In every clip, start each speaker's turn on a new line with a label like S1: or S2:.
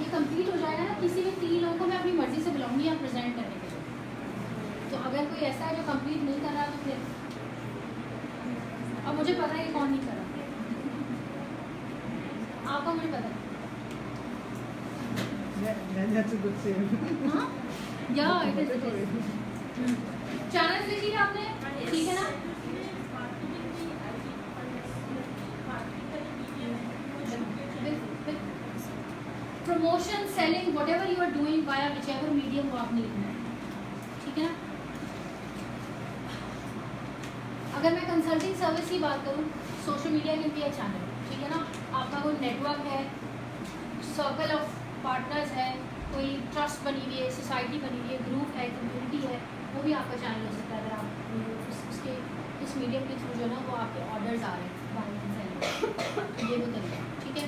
S1: ये कंप्लीट हो जाएगा ना, किसी भी 3 लोगों को मैं अपनी मर्जी से बुलाऊंगी यहाँ प्रेजेंट करने के लिए। तो अगर कोई ऐसा है जो कंप्लीट नहीं कर रहा तो फिर, अब मुझे पता है कि कौन नहीं कर रहा, आपका मुझे पता है।
S2: That's a good save.
S1: हाँ या इट इज चैनल देखिए आपने, ठीक है ना? Promotion, selling, whatever you are doing via whichever medium वो आप नीड है, ठीक है ना? अगर मैं कंसल्टिंग सर्विस की बात करूँ, social media can be a channel, ठीक है ना? आपका कोई नेटवर्क है, सर्कल ऑफ पार्टनर्स है, कोई ट्रस्ट बनी हुई है, सोसाइटी बनी हुई है, ग्रुप है, कम्युनिटी है, वो भी आपका चैनल हो सकता है। अगर आप उसके इस मीडियम के थ्रू जो ना वो आपके ऑर्डर्स आ रहे हैं बाइंग एंड सेलिंग, ये वो तरीका, ठीक है?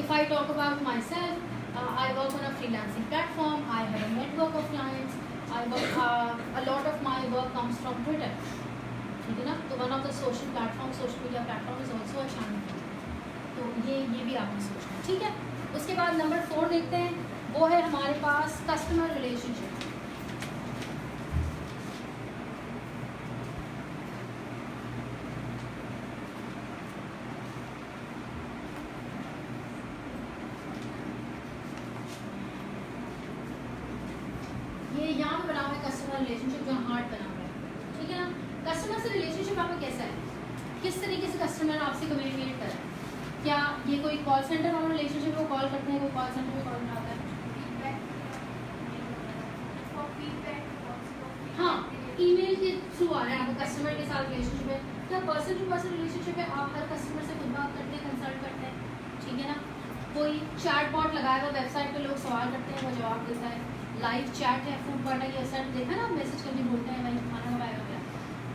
S1: If I talk about my self, I work on a freelancing platform. I have a network of clients. I work a lot of my work comes from Twitter. ठीक है ना? तो one of the social media platform is also a channel. तो ये भी आपने सोचना, ठीक है? उसके बाद नंबर 4 देखते हैं, वो है हमारे पास कस्टमर रिलेशनशिप। ये यहाँ पे बना हुआ है कस्टमर रिलेशनशिप, जो हार्ट बना हुआ है, ठीक है ना? कस्टमर से रिलेशनशिप आपका कैसा है, किस तरीके से कस्टमर आपसे कम्युनिकेट कर रहा है? क्या ये कोई कॉल सेंटर वाला रिलेशनशिप, वो कॉल करते हैं, कोई कॉल सेंटर में कॉल आता है, हाँ ईमेल के थ्रू आ रहा है आपका कस्टमर के साथ रिलेशनशिप है, क्या पर्सन टू पर्सन रिलेशनशिप है, आप हर कस्टमर से खुद बात करते हैं, कंसल्ट करते हैं, ठीक है ना? कोई चैट बॉट लगाया हुआ वेबसाइट पे, लोग सवाल करते हैं, वो जवाब देता है, लाइव चैट है, फूड पार्टा की असर देखा ना, मैसेज करके बोलते हैं भाई खाना कब आएगा क्या,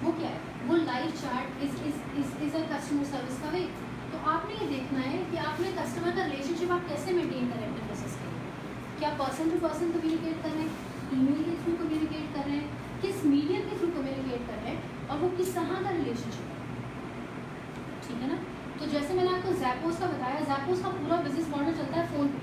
S1: वो क्या है, वो live chat is a customer service का वे। तो आपने ये देखना है कि आपने कस्टमर का रिलेशनशिप आप कैसे मेंटेन करें अपने प्रोसेस के लिए, क्या पर्सन टू पर्सन कम्युनिकेट कर रहे हैं, ईमेल के थ्रू कम्युनिकेट कर रहे हैं, किस मीडियम के थ्रू कम्युनिकेट कर रहे हैं, और वो किस तरह का रिलेशनशिप है, ठीक है ना? तो जैसे मैंने आपको ज़ैपोस का बताया, ज़ैपोस का पूरा बिजनेस मॉडल चलता है फ़ोन पे,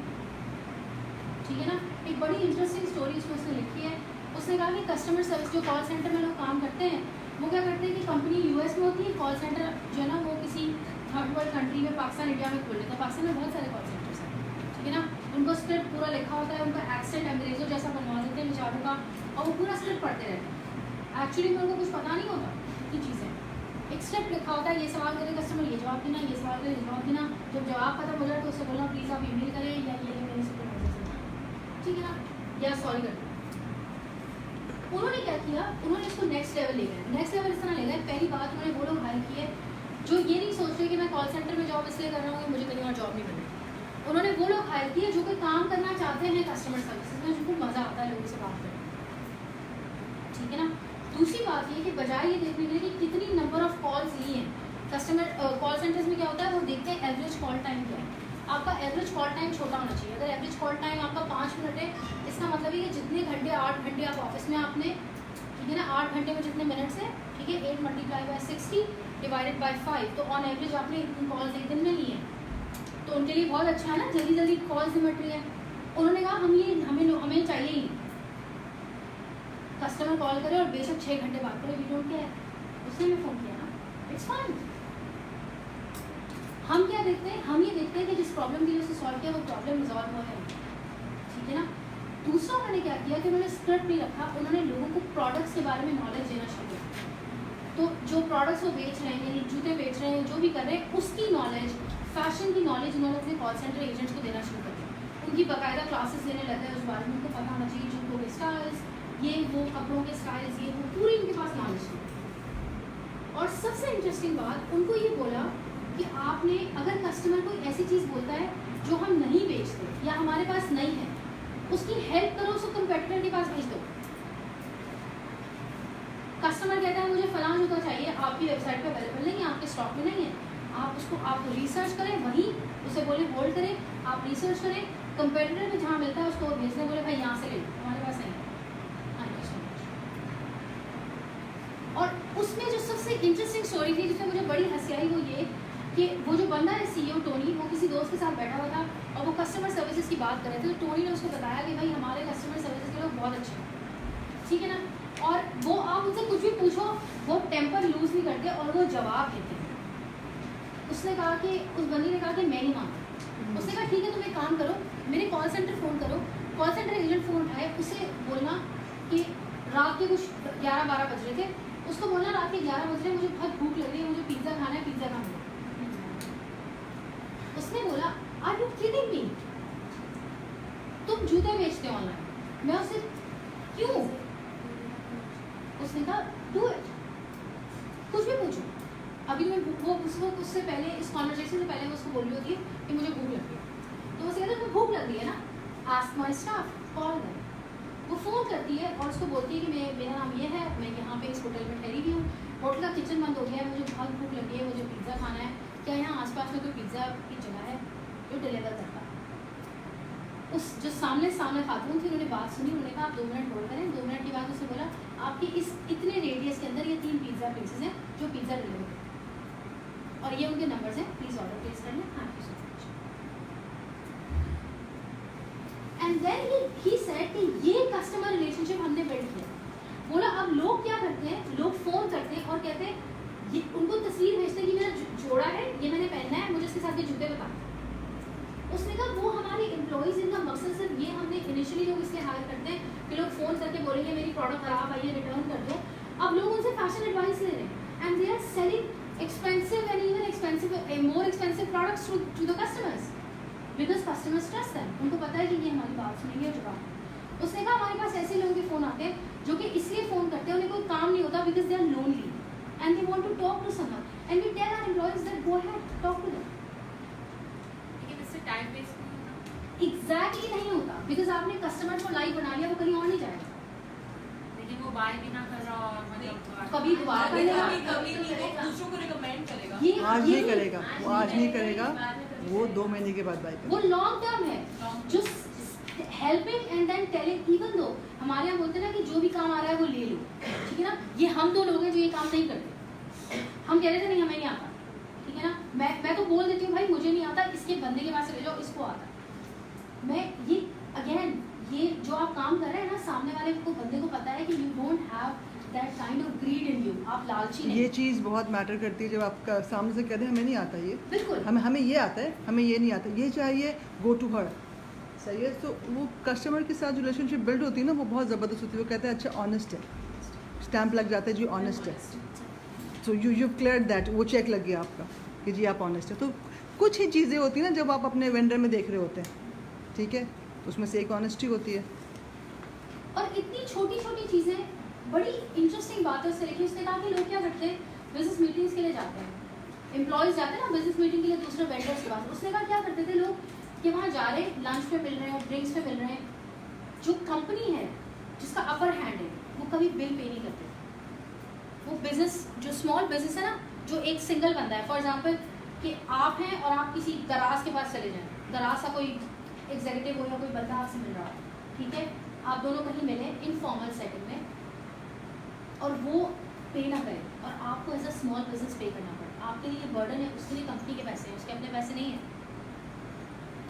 S1: ठीक है ना? एक बड़ी इंटरेस्टिंग स्टोरी उसमें उसने लिखी है। उसने कहा कि कस्टमर सर्विस जो कॉल सेंटर में लोग काम करते हैं, वो क्या करते हैं कि कंपनी यूएस में होती है, कॉल सेंटर जो है ना वो किसी थर्ड वर्ल्ड कंट्री में, पाकिस्तान, इंडिया में खोल लेते हैं। पाकिस्तान में बहुत सारे कॉल सेंटर्स हैं, ठीक है ना? उनको स्क्रिप्ट पूरा लिखा होता है, उनका एक्सेंट अंग्रेज़ों जैसा बनवा देते हैं बेचारों का, और वो पूरा स्क्रिप्ट पढ़ते रहते हैं। एक्चुअली में उनको कुछ पता नहीं होता ये चीज़ें, एक स्क्रिप्ट लिखा होता है, ये सवाल करे कस्टमर, ये जवाब देना, ये सवाल करे, ये जवाब देना, जब जवाब खत्म हो जाए तो उससे बोलना प्लीज़ आप ईमेल करें या ये मेरे सुपरवाइजर से, ठीक है ना, या सॉरी कर। उन्होंने क्या किया, उन्होंने इसको नेक्स्ट लेवल ले गए। नेक्स्ट लेवल इस तरह ले गए, पहली बात उन्होंने वो लोग हायर किए जो ये नहीं सोच रहे कि मैं कॉल सेंटर में जॉब इसलिए कर रहा हूँ कि मुझे कहीं और जॉब नहीं मिली। उन्होंने वो लोग हायर किए जो कोई काम करना चाहते हैं कस्टमर सर्विस में, जिनको मज़ा आता है लोगों से बात करने, ठीक है ना? दूसरी बात ये कि बजाय ये देखने के लिए कि कितनी नंबर ऑफ कॉल्स ली हैं कस्टमर, कॉल सेंटर्स में क्या होता है, वो देखते हैं एवरेज कॉल टाइम क्या है। आपका एवरेज कॉल टाइम छोटा होना चाहिए। अगर एवरेज कॉल टाइम आपका 5 मिनट है, इसका मतलब है कि जितने घंटे, 8 घंटे आप ऑफिस में आपने, ठीक है ना, 8 घंटे में जितने मिनट्स हैं, ठीक है, 8 मल्टीप्लाई बाय 60 डिवाइडेड बाय 5, तो ऑन एवरेज आपने इतनी कॉल्स एक दिन में ली हैं, तो उनके लिए बहुत अच्छा है ना, जल्दी जल्दी कॉल्स निपट रही है। उन्होंने कहा हमें चाहिए ही कस्टमर कॉल करे और बेशक 6 घंटे बात करे, वी डोंट केयर, उसने हमें फ़ोन किया ना, इट्स फाइन। हम क्या देखते हैं, हम ये देखते हैं कि जिस प्रॉब्लम की वजह से सॉल्व किया वो प्रॉब्लम रिजॉल्व हुआ है, ठीक है ना? दूसरा उन्होंने क्या किया कि उन्होंने स्क्रिप्ट नहीं रखा, उन्होंने लोगों को प्रोडक्ट्स के बारे में नॉलेज देना शुरू किया। तो जो प्रोडक्ट्स वो बेच रहे हैं, यानी जूते बेच रहे हैं, जो भी कर रहे हैं, उसकी नॉलेज, फैशन की नॉलेज उन्होंने अपने कॉल सेंटर एजेंट्स को देना शुरू कर दिया। उनकी बाकायदा क्लासेस लेने लगे, उस बारे में उनको पता होना चाहिए, जूतों के स्टाइल्स, ये वो, कपड़ों के स्टाइल्स, ये वो, पूरी उनके पास नॉलेज थी। और सबसे इंटरेस्टिंग बात, उनको ये बोला कि आपने, अगर कस्टमर कोई ऐसी चीज़ बोलता है जो हम नहीं बेचते या हमारे पास नहीं है, उसकी हेल्प करो, उसको कंपेटिटर के पास भेज दो। कस्टमर कहता है मुझे फलां जूता चाहिए, आपकी वेबसाइट पे अवेलेबल नहीं है, आपके स्टॉक में नहीं है, आप रिसर्च करें, वहीं उसे बोले होल्ड करें, आप रिसर्च करें, कंपेटिटर में जहाँ मिलता है उसको भेजने, बोले भाई यहाँ से ले लो, हमारे पास नहीं है। और उसमें जो सबसे इंटरेस्टिंग स्टोरी थी जिसमें मुझे बड़ी हंसी आई, वो ये कि वो जो बंदा है CEO टोनी, वो किसी दोस्त के साथ बैठा हुआ था और वो कस्टमर सर्विसेज की बात कर रहे थे। तो टोनी ने उसको बताया कि भाई हमारे कस्टमर सर्विसेज के लोग बहुत अच्छे हैं, ठीक है ना, और वो आप उनसे कुछ भी पूछो वो टेम्पर लूज नहीं करते और वो जवाब देते हैं। उसने कहा कि उस बंदी ने कहा कि मैं नहीं मानता। उसने कहा ठीक है, तुम एक काम करो, मेरे कॉल सेंटर फ़ोन करो, कॉल सेंटर एजेंट फ़ोन उठाए, उसे बोलना कि रात के कुछ 11-12 बज रहे थे, उसको बोलना रात के 11 बज रहे हैं, मुझे बहुत भूख लग रही है, मुझे पिज़्ज़ा खाना है, पिज़्ज़ा खाना है। उसने बोला आर यू किडिंग मी, तुम जूते बेचते हो ऑनलाइन। मैं उससे क्यों, उसने कहा डू इट, कुछ भी पूछो। अभी मैं वो उससे पहले, इस कॉन्वर्सेशन से पहले मैं उसको बोल रही होती है कि मुझे भूख लग रही है, तो वो कहता है तुम्हें भूख लग रही है ना, ask my staff, call them. वो फ़ोन करती है और उसको बोलती है कि मेरा नाम ये है, मैं यहाँ पे इस होटल में ठहरी हुई हूँ, होटल का किचन बंद हो गया है, मुझे बहुत भूख लगी है, मुझे पिज़्ज़ा खाना है, क्या यहाँ आसपास में कोई पिज़्ज़ा की जगह है जो डिलीवर करता है। उस जो सामने खातून थी, उन्होंने बात सुनी, उन्होंने कहा आप 2 मिनट होल्ड करें। 2 मिनट के बाद उसने बोला आपकी इस इतने रेडियस के अंदर ये 3 पिज़्ज़ा प्लेसेस हैं जो पिज़्ज़ा डिलीवर करते हैं और ये उनके नंबर्स हैं, प्लीज़ ऑर्डर प्लेस कर लें। Thank you so much. And then he said कि ये कस्टमर रिलेशनशिप हमने बिल्ड किया। बोला अब लोग क्या करते हैं, लोग फ़ोन करते हैं और कहते हैं, ये उनको तस्वीर भेजते हैं कि मेरा जोड़ा है, ये मैंने पहनना है, मुझे इसके साथ ये जूते बता। उसने कहा वो हमारे एम्प्लॉयज़, इनका मकसद सिर्फ ये, हमने इनिशियली लोग इसलिए हायर करते हैं कि लोग फ़ोन करके बोलेंगे मेरी प्रोडक्ट ख़राब आई है, रिटर्न कर दो। अब लोग उनसे फैशन एडवाइस ले रहे हैं and they are selling expensive and even expensive more expensive products to the customers because customers trust them. उनको पता है कि ये हमारी बात सुनेंगे और जवाब। उसने कहा हमारे पास ऐसे लोगों के फ़ोन आते हैं जो कि इसलिए फ़ोन करते हैं, उन्हें कोई काम नहीं होता because they are lonely and they want to talk to someone and we tell our employees that go ahead talk to them.
S2: Time waste
S1: exactly नहीं होता बिकॉज आपने कस्टमर को लाइव बना लिया, वो कहीं और नहीं जाएगा,
S2: लेकिन वो बाय भी ना कर रहा और मतलब
S1: कभी दोबारा करेगा,
S2: कभी नहीं, वो दूसरों को रिकमेंड करेगा।
S1: ये
S3: आज नहीं करेगा, वो आज नहीं करेगा, वो 2 महीने के बाद बाय
S1: वो लॉन्ग टर्म है जो helping and then telling. Even though हमारे यहाँ बोलते हैं ना कि जो भी काम आ रहा है वो ले लो, ठीक है ना, ये हम 2 लोग हैं जो ये काम नहीं करते। हम कह रहे थे नहीं हमें नहीं आता, ठीक है ना, मैं तो बोल देती हूँ भाई मुझे नहीं आता, इसके बंदे के पास से ले जाओ, इसको आता। मैं ये अगेन ये जो आप काम कर रहे हैं ना, सामने वाले को बंदे को पता है कि you don't have that kind of grid in you, आप लालची नहीं।
S3: ये चीज़ बहुत मैटर करती है जब आपका सामने से कहते हैं हमें नहीं आता ये,
S1: बिल्कुल
S3: हमें ये आता है, हमें ये नहीं आता, ये चाहिए, गो टू हर, सही है। तो वो कस्टमर के साथ जो रिलेशनशिप बिल्ड होती है ना, वो बहुत ज़बरदस्त होती है। वो कहते हैं अच्छा ऑनेस्ट है, स्टैंप लग जाता है जी ऑनेस्ट है, सो यू क्लियर दैट, वो चेक लग गया आपका कि जी आप ऑनेस्ट है। तो कुछ ही चीज़ें होती हैं ना जब आप अपने वेंडर में देख रहे होते हैं, ठीक है, उसमें से एक ऑनेस्टी होती है।
S1: और इतनी छोटी छोटी चीज़ें, बड़ी इंटरेस्टिंग बात है उससे। उसने कहा कि लोग क्या करते हैं, बिजनेस मीटिंग्स के लिए जाते हैं, एम्प्लॉयज़ जाते हैं ना बिजनेस मीटिंग के लिए दूसरे वेंडर्स के पास। उसने कहा क्या करते थे लोग कि वहाँ जा रहे हैं, लंच पे मिल रहे हैं, ड्रिंक्स पे मिल रहे हैं, जो कंपनी है जिसका अपर हैंड है वो कभी बिल पे नहीं करते। वो बिजनेस जो स्मॉल बिजनेस है ना, जो एक सिंगल बंदा है, फॉर एग्जाम्पल कि आप हैं और आप किसी दराज के पास चले जाएं, दराज का कोई एग्जीक्यूटिव हो या कोई बंदा आपसे मिल रहा है, ठीक है, आप दोनों कहीं मिले इनफॉर्मल सेटिंग में और वो पे ना करें और आपको एज अ स्मॉल बिजनेस पे करना पड़े, आपके लिए बर्डन है, उसके लिए कंपनी के पैसे हैं, उसके अपने पैसे नहीं हैं,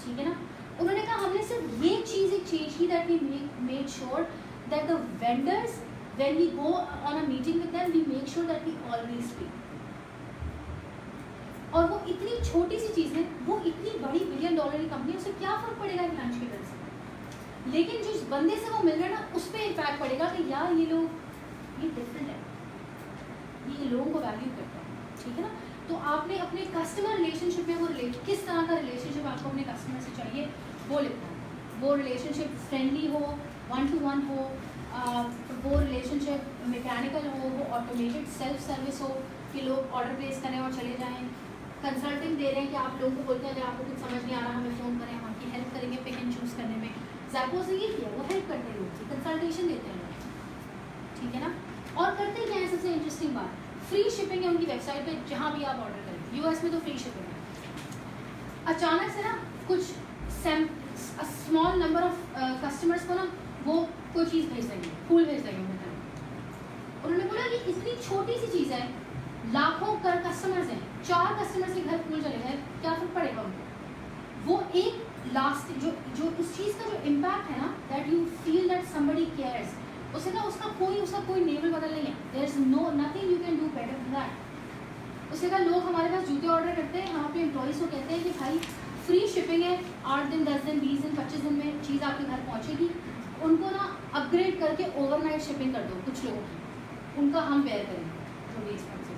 S1: ठीक है ना। उन्होंने कहा हमने सिर्फ ये चीज़ एक चेंज की that we made sure that the vendors when we go on a meeting with them we make sure that we always pay. और वो इतनी छोटी सी चीज़ है, वो इतनी बड़ी $1 बिलियन की कंपनी है, उसे क्या फ़र्क पड़ेगा एक लंच के पैसे, लेकिन जिस बंदे से वो मिल रहा है ना उस पर इम्पैक्ट पड़ेगा कि यार ये लोग ये डिफरेंट है, ये लोगों को वैल्यू करता है, ठीक है ना। तो आपने अपने कस्टमर रिलेशनशिप में वो किस तरह का रिलेशनशिप आपको अपने कस्टमर से चाहिए वो लिखना है। वो रिलेशनशिप फ्रेंडली हो, 1-to-1 हो, वो रिलेशनशिप मैकेनिकल हो, वो ऑटोमेटेड सेल्फ सर्विस हो कि लोग ऑर्डर प्लेस करें और चले जाएँ, कंसल्टिंग दे रहे हैं कि आप लोगों को बोलते हैं अगर आपको कुछ समझ नहीं आ रहा हमें फ़ोन करें, हम आपकी हेल्प करेंगे पिक एंड चूज़ करने में। ज़ैपो से ये किया, वो हेल्प करते हैं लोग, कंसल्टेशन देते हैं लोग, ठीक है ना। और करते क्या है, सबसे इंटरेस्टिंग बात, फ्री शिपिंग है उनकी वेबसाइट पे जहाँ भी आप ऑर्डर करें। यूएस में तो फ्री शिपिंग है। अचानक से ना कुछ स्मॉल नंबर ऑफ कस्टमर्स को ना वो कोई चीज़ भेज देंगे, फूल भेज देंगे उन्हें। उन्होंने बोला कि इतनी छोटी सी चीज़ है लाखों कर कस्टमर्स हैं, 4 कस्टमर्स के घर फूल चले गए, क्या फर्क पड़ेगा उनको? वो एक लास्ट जो उस चीज़ का जो इम्पैक्ट है ना, that you feel that somebody cares, उसका कोई नेवल बदल नहीं है. There is no nothing you can do better than that. उससे का लोग हमारे पास जूते ऑर्डर करते हैं, यहाँ पे एम्प्लॉइज़ को कहते हैं कि भाई फ्री शिपिंग है, 8 दिन 10 दिन 20 दिन 25 दिन में चीज़ आपके घर पहुँचेगी. उनको ना अपग्रेड करके ओवरनाइट शिपिंग कर दो कुछ लोगों की, उनका हम बेयर करेंगे जो भी एक्सपेंसिव,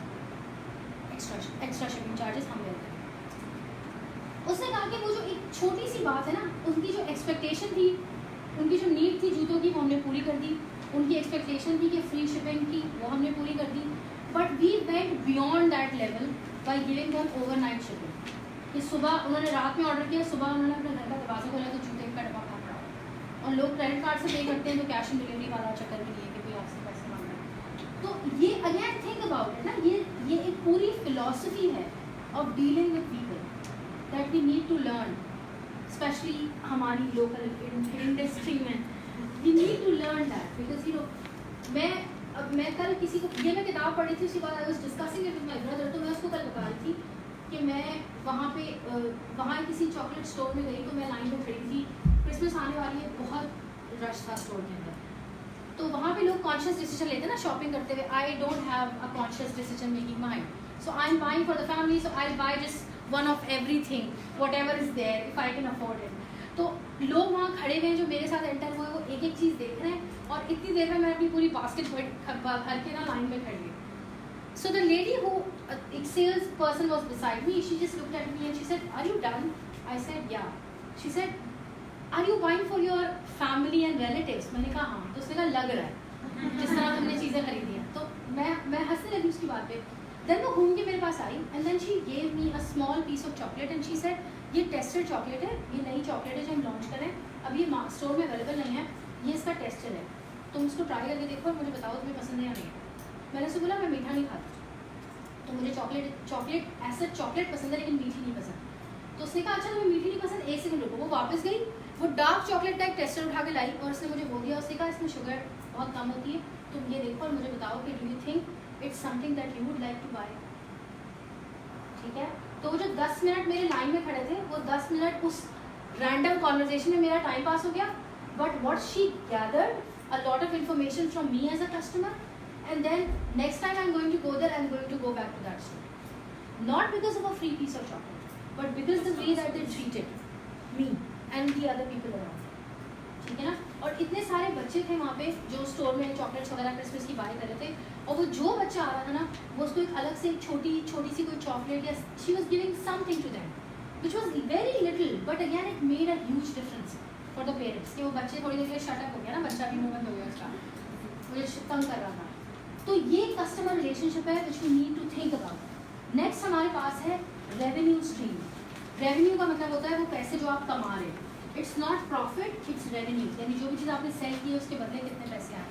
S1: एक्स्ट्रा शिपिंग चार्जेस हम बेयर करेंगे. उसने कहा कि वो जो एक छोटी सी बात है ना, उनकी जो एक्सपेक्टेशन थी, उनकी जो नीड थी जूतों की, वो हमने पूरी कर दी. उनकी एक्सपेक्टेशन थी कि फ्री शिपिंग की, वो हमने पूरी कर दी. But we went beyond that level by giving them overnight shipping. कि सुबह उन्होंने रात में ऑर्डर किया, सुबह उन्होंने अपने घर का दरवाजा खोला तो जूते का डब्बा खा पड़ा. और लोग क्रेडिट कार्ड से पे करते हैं तो कैश ऑन डिलीवरी वाला चक्कर भी नहीं है कि कोई आपसे पैसे मांग रहा है. तो ये अगेन थिंक अबाउट इट ना, ये एक पूरी फिलॉसफी है of dealing with people that we need to learn, specially हमारी लोकल इंडस्ट्री में. We need to learn that because you know, मैं कल किसी को मैं किताब पढ़ी थी, उसके बाद I was discussing it with my brother. तो मैं उसको कल बता रही थी कि मैं वहाँ किसी चॉकलेट स्टोर में गई, तो मैं लाइन में खड़ी थी, क्रिसमस आने वाली है, बहुत रश था स्टोर के अंदर. तो वहाँ पे लोग कॉन्शियस डिसीजन लेते हैं ना शॉपिंग करते हुए. I don't have a conscious decision making mind, so I am buying for the family, so I buy just one of everything whatever is there if I can afford it. तो लोग वहाँ खड़े हुए हैं जो मेरे साथ एंटर हुए, वो एक एक चीज़ देख रहे हैं, और इतनी देर में मैं अपनी पूरी बास्केट भर के ना लाइन में खड़ी हुई. So the lady who, a sales person was beside me, she just looked at me and she said, "Are you done?" I said, "Yeah." She said, "Are you buying for your family and relatives?" मैंने कहा हाँ. तो उसने कहा लग रहा है जिस तरह तुमने चीज़ें खरीदी हैं. तो मैं हंसने लगी उसकी बात पे. Then वो घूम के मेरे पास आई and then she gave me a small piece of chocolate and she said, ये टेस्टेड चॉकलेट है, ये नई चॉकलेट है जो हम लॉन्च कर रहे हैं, अब ये स्टोर में अवेलेबल नहीं है, ये इसका टेस्टेड है, तुम इसको ट्राई करके देखो और मुझे बताओ तुम्हें पसंद है या नहीं. मैंने उससे बोला मैं मीठा नहीं खाता, तो मुझे चॉकलेट ऐसा चॉकलेट पसंद है लेकिन मीठी नहीं पसंद. तो उसने कहा अच्छा तुम्हें मीठी नहीं पसंद, 1 सेकंड रुको. वो वापस गई, वो डार्क चॉकलेट का एक टेस्टर उठा के लाई और उसने मुझे वो दिया. उसने कहा इसमें शुगर बहुत कम होती है, तुम ये देखो और मुझे बताओ कि do you think it's something that you would like to buy. ठीक है. तो वो जो 10 मिनट मेरे लाइन में खड़े थे, वो 10 मिनट उस रैंडम कॉन्वर्जेशन में मेरा टाइम पास हो गया. But what she gathered a lot of information from me as a customer. And then next time I'm going to go there, I'm going to go back to that store. Not because of a free piece of chocolate, but because the way that they treated me and the other people around. ठीक है ना. और इतने सारे बच्चे थे वहाँ पे जो स्टोर में चॉकलेट्स वगैरह क्रिसमस की बाय कर रहे थे, और वो जो बच्चा आ रहा था ना, वो उसको एक अलग से छोटी सी कोई चॉकलेट या she was giving something to them which was very little, but again it made a huge difference for the parents. कि वो बच्चे थोड़ी देर के लिए शटअप हो गया ना, बच्चा भी मूवमेंट हो गया उसका, मुझे तंग कर रहा था. तो ये कस्टमर रिलेशनशिप है which we need to think about. Next हमारे पास है रेवेन्यू स्ट्रीम. रेवेन्यू का मतलब होता है वो पैसे जो आप कमा रहे हैं. It's not profit, it's revenue, यानी जो भी चीज़ आपने सेल की है उसके बदले कितने पैसे आए.